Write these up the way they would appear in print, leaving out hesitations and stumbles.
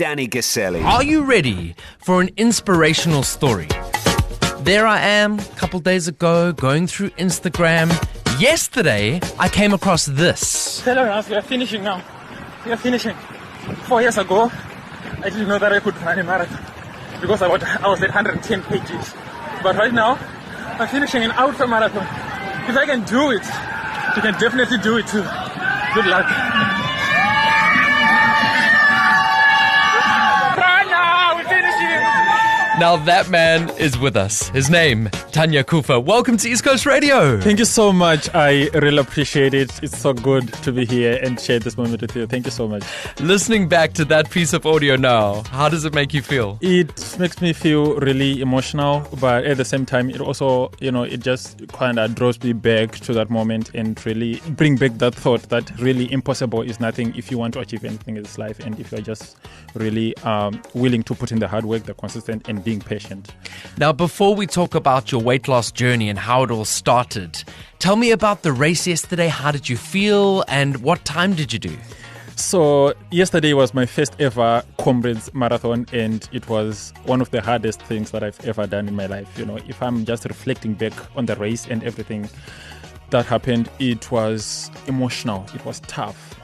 Danny Guselli. Are you ready for an inspirational story? There I am, a couple days ago, going through Instagram. Yesterday, I came across this. Tell us, we are finishing now. We are finishing. 4 years ago, I didn't know that I could run a marathon because I was at 110 kgs. But right now, I'm finishing an ultra marathon. If I can do it, you can definitely do it too. Good luck. Right now, we're finishing. Now that man is with us. His name, Tanya Kufa. Welcome to East Coast Radio. Thank you so much. I really appreciate it. It's so good to be here and share this moment with you. Thank you so much. Listening back to that piece of audio now, how does it make you feel? It makes me feel really emotional, but at the same time, it also, it just kind of draws me back to that moment and really bring back that thought that really impossible is nothing if you want to achieve anything in this life, and if you're just really willing to put in the hard work, the consistent, and being patient. Now, before we talk about your weight loss journey and how it all started, tell me about the race yesterday. How did you feel and what time did you do? So yesterday was my first ever Comrades Marathon, and it was one of the hardest things that I've ever done in my life. If I'm just reflecting back on the race and everything that happened, it was emotional. It was tough.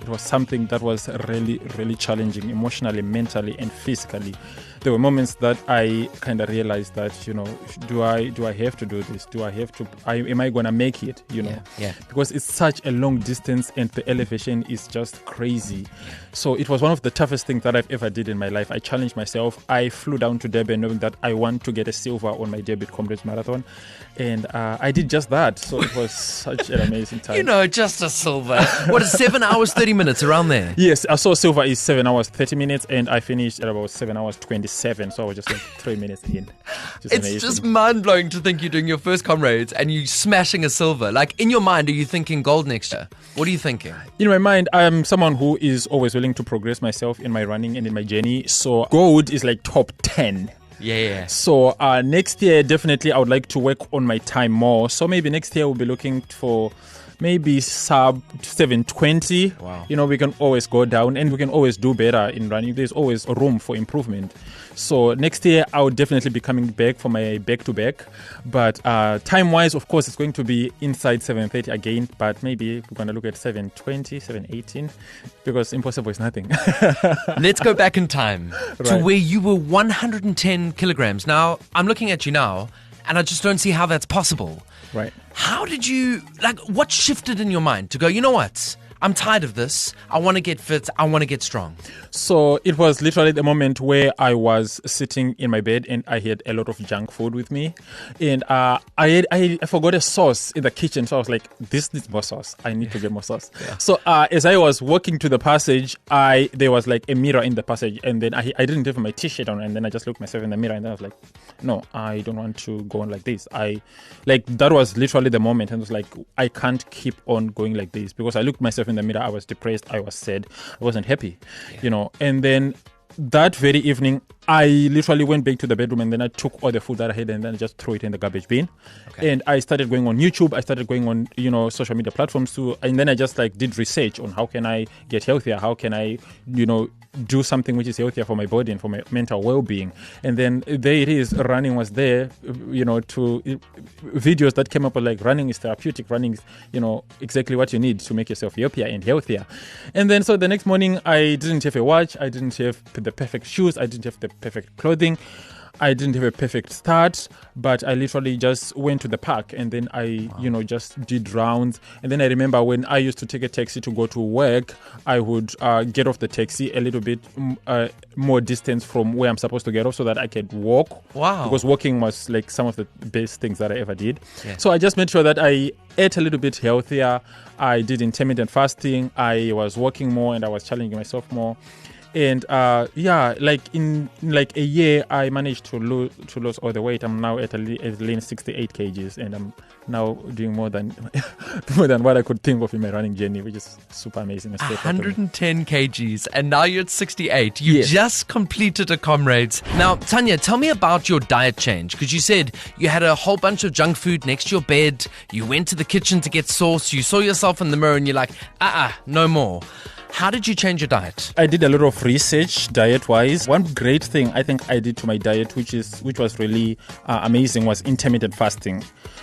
It was something that was really, really challenging emotionally, mentally, and physically. There were moments that I kind of realized that, do I have to do this? Am I going to make it? Yeah. Because it's such a long distance and the elevation is just crazy. So it was one of the toughest things that I've ever did in my life. I challenged myself. I flew down to Durban knowing that I want to get a silver on my debut Comrades Marathon. And I did just that. So it was such an amazing time. Just a silver. What is 7 hours, 30 minutes, around there? Yes, I saw silver is 7 hours, 30 minutes, and I finished at about 7 hours, 27. So I was just like 3 minutes in. It's just mind-blowing to think you're doing your first Comrades and you smashing a silver. Like, in your mind, are you thinking gold next year? What are you thinking? In my mind, I'm someone who is always willing to progress myself in my running and in my journey. So gold is like top 10. Yeah. So next year, definitely, I would like to work on my time more. So maybe next year we'll be looking for maybe sub 720. Wow. We can always go down and we can always do better in running. There's always room for improvement. So next year, I'll definitely be coming back for my back-to-back. But time-wise, of course, it's going to be inside 730 again. But maybe we're going to look at 720, 718, because impossible is nothing. Let's go back in time to Right. where you were 110 kilograms. Now, I'm looking at you now, and I just don't see how that's possible. Right. How did you, what shifted in your mind to go, you know what? I'm tired of this. I want to get fit. I want to get strong. So it was literally the moment where I was sitting in my bed and I had a lot of junk food with me. And I forgot a sauce in the kitchen. So I was like, this needs more sauce. I need to get more sauce. Yeah. So as I was walking to the passage, there was like a mirror in the passage. And then I didn't have my t-shirt on. And then I just looked myself in the mirror and then I was like, no, I don't want to go on like this. That was literally the moment. And I was like, I can't keep on going like this, because I looked myself in the mirror. I was depressed. I was sad. I wasn't happy, And then that very evening, I literally went back to the bedroom and then I took all the food that I had and then I just threw it in the garbage bin. Okay. And I started going on YouTube. I started going on, social media platforms too. And then I just did research on how can I get healthier? How can I, do something which is healthier for my body and for my mental well-being. And then there it is. Running was there, to videos that came up like running is therapeutic. Running is, exactly what you need to make yourself happier and healthier. And then so the next morning, I didn't have a watch. I didn't have the perfect shoes. I didn't have the perfect clothing. I didn't have a perfect start, but I literally just went to the park and then I, just did rounds. And then I remember when I used to take a taxi to go to work, I would get off the taxi a little bit more distance from where I'm supposed to get off so that I could walk. Wow. Because walking was like some of the best things that I ever did. Yeah. So I just made sure that I ate a little bit healthier. I did intermittent fasting. I was walking more and I was challenging myself more. And in a year, I managed to lose all the weight. I'm now at a lean 68 kgs, and I'm now doing more than what I could think of in my running journey, which is super amazing. 110 kgs, and now you're at 68. You Yes. just completed a Comrades. Now, Tanya, tell me about your diet change, because you said you had a whole bunch of junk food next to your bed. You went to the kitchen to get sauce. You saw yourself in the mirror, and you're like, no more. How did you change your diet? I did a lot of research diet-wise. One great thing I think I did to my diet, which was really amazing, was intermittent fasting.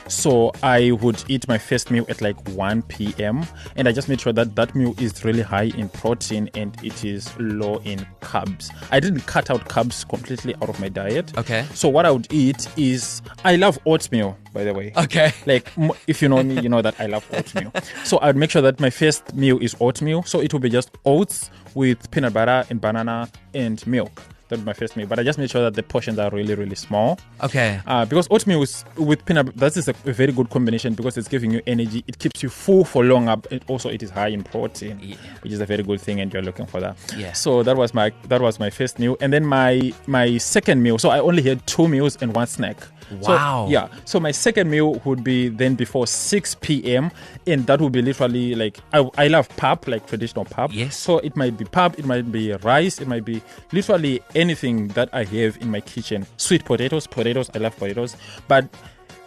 So I would eat my first meal at like 1 p.m. and I just made sure that that meal is really high in protein and it is low in carbs. I didn't cut out carbs completely out of my diet. Okay. So what I would eat is, I love oatmeal, by the way. Okay. Like, if you know me, you know that I love oatmeal. So I'd make sure that my first meal is oatmeal. So it will be just oats with peanut butter and banana and milk. That was my first meal. But I just made sure that the portions are really, really small. Okay. Because oatmeal with peanut, that is a very good combination because it's giving you energy. It keeps you full for longer. And also, it is high in protein, which is a very good thing, and you're looking for that. Yeah. So that was my first meal, and then my second meal. So I only had 2 meals and 1 snack. Wow. So, yeah. So my second meal would be then before 6 p.m. and that would be literally like, I love pap, like traditional pap. Yes. So it might be pap, it might be rice, it might be literally anything that I have in my kitchen. Sweet potatoes, I love potatoes. But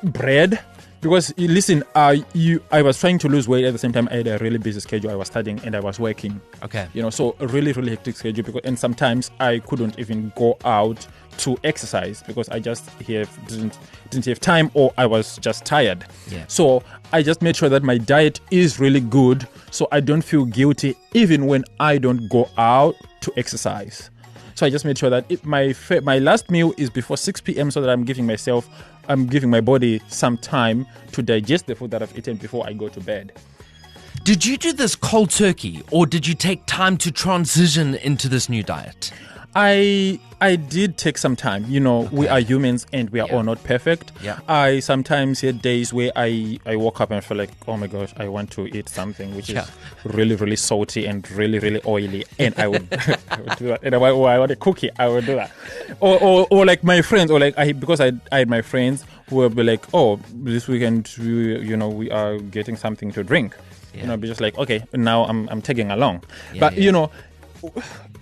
bread, because listen, I was trying to lose weight at the same time. I had a really busy schedule. I was studying and I was working. Okay. So a really, really hectic schedule. And sometimes I couldn't even go out to exercise because I just didn't have time, or I was just tired. Yeah. So I just made sure that my diet is really good, so I don't feel guilty even when I don't go out to exercise. So I just made sure that my last meal is before 6 p.m. so that I'm giving my body some time to digest the food that I've eaten before I go to bed. Did you do this cold turkey, or did you take time to transition into this new diet? I did take some time. We are humans and we are all not perfect. Yeah. I sometimes had days where I woke up and felt like, oh my gosh, I want to eat something which is really, really salty and really, really oily. And I would do that. And I want a cookie, I would do that. Or like my friends, or like because I had my friends who would be like, oh, this weekend, we are getting something to drink. Yeah. Be just like, okay, now I'm tagging along. But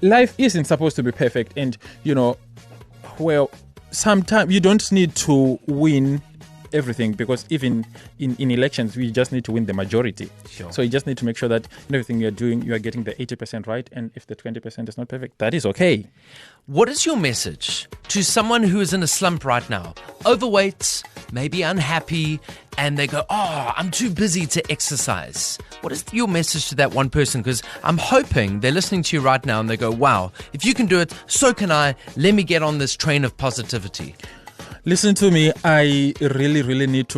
life isn't supposed to be perfect, and sometimes you don't need to win everything, because even in elections we just need to win the majority. Sure. So you just need to make sure that in everything you're doing, you are getting the 80% right, and if the 20% is not perfect, that is okay. What is your message to someone who is in a slump right now, overweight, maybe unhappy, and they go, oh, I'm too busy to exercise? What is your message to that one person? Because I'm hoping they're listening to you right now and they go, wow, if you can do it, so can I. Let me get on this train of positivity. Listen to me. I really, really need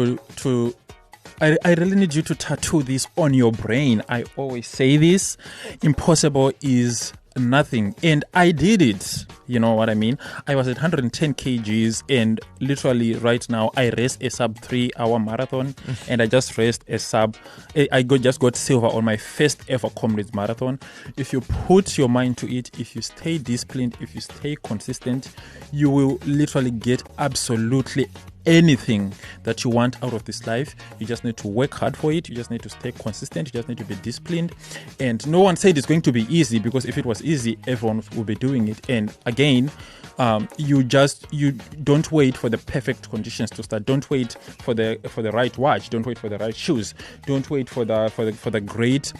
I really need you to tattoo this on your brain. I always say this. Impossible is nothing. And I did it. You know what I mean? I was at 110 kgs, and literally right now I race a sub 3-hour marathon, and I just raced just got silver on my first ever Comrades Marathon. If you put your mind to it, if you stay disciplined, if you stay consistent, you will literally get absolutely anything that you want out of this life. You just need to work hard for it. You just need to stay consistent. You just need to be disciplined. And no one said it's going to be easy, because if it was easy, everyone would be doing it. And again, you don't wait for the perfect conditions to start. Don't wait for the right watch. Don't wait for the right shoes. Don't wait for the great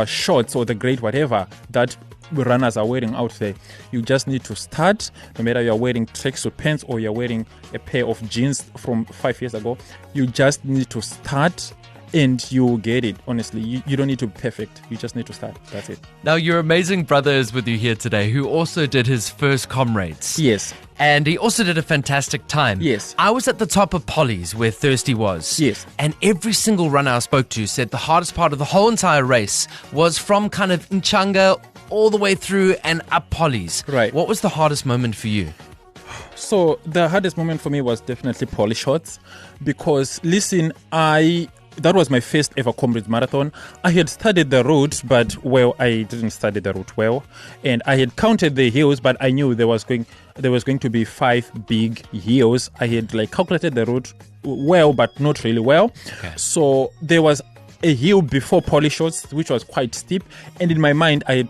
shorts or the great whatever that runners are wearing out there. You just need to start. No matter you're wearing tracksuit pants or you're wearing a pair of jeans from 5 years ago, you just need to start, and you will get it. Honestly, you don't need to be perfect. You just need to start. That's it. Now, your amazing brother is with you here today, who also did his first Comrades. Yes. And he also did a fantastic time. Yes. I was at the top of Polly's, where Thirsty was. Yes. And every single runner I spoke to said the hardest part of the whole entire race was from kind of Nchanga all the way through and up Polly's. Right. What was the hardest moment for you? So the hardest moment for me was definitely Polly shots, because listen, that was my first ever Comrades Marathon. I had studied the route, but I didn't study the route well, and I had counted the hills, but I knew there was going to be 5 big hills. I had calculated the route well, but not really well. Okay. So there was a hill before Polly shots, which was quite steep, and in my mind I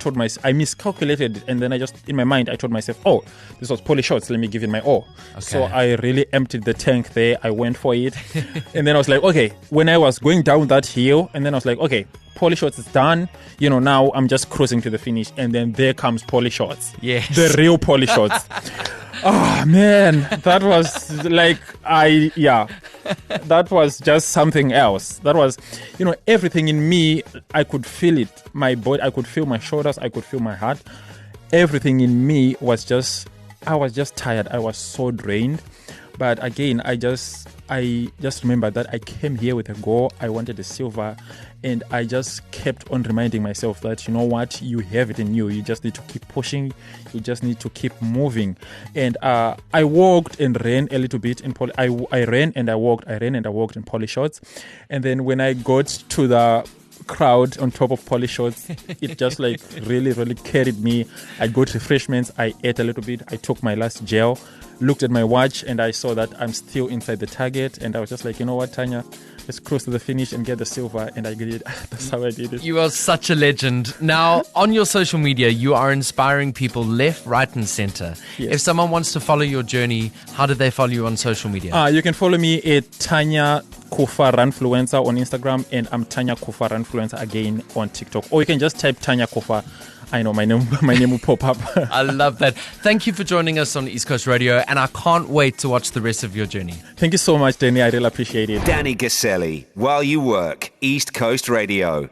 miscalculated it, and then in my mind I told myself, oh, this was Polly shots, let me give it my all. Okay. So I really emptied the tank there. I went for it. And then I was like, okay, when I was going down that hill, and then I was like, okay, Shots is done. Now I'm just cruising to the finish, and then there comes Shots. Yes. The real Shots. Oh man, that was that was just something else. That was, everything in me, I could feel it. My body, I could feel my shoulders, I could feel my heart. Everything in me was just, I was just tired. I was so drained. But again, I just remember that I came here with a goal. I wanted a silver, and I just kept on reminding myself that, you know what, you have it in you. You just need to keep pushing. You just need to keep moving. And I walked and ran a little bit in I ran and I walked. I ran and I walked in Shots. And then when I got to the crowd on top of Shots, it just like really, really carried me. I got refreshments. I ate a little bit. I took my last gel, looked at my watch, and I saw that I'm still inside the target. And I was just like, you know what, Tanya, let's cruise to the finish and get the silver. And I did it. That's how I did it. You are such a legend. Now, on your social media, you are inspiring people left, right, and center. Yes. If someone wants to follow your journey, how do they follow you on social media? You can follow me at Tanya Kufa Runfluencer on Instagram, and I'm Tanya Kufa Runfluencer again on TikTok. Or you can just type Tanya Kufa. I know my name will pop up. I love that. Thank you for joining us on East Coast Radio, and I can't wait to watch the rest of your journey. Thank you so much, Danny. I really appreciate it. Danny Guselli, While You Work, East Coast Radio.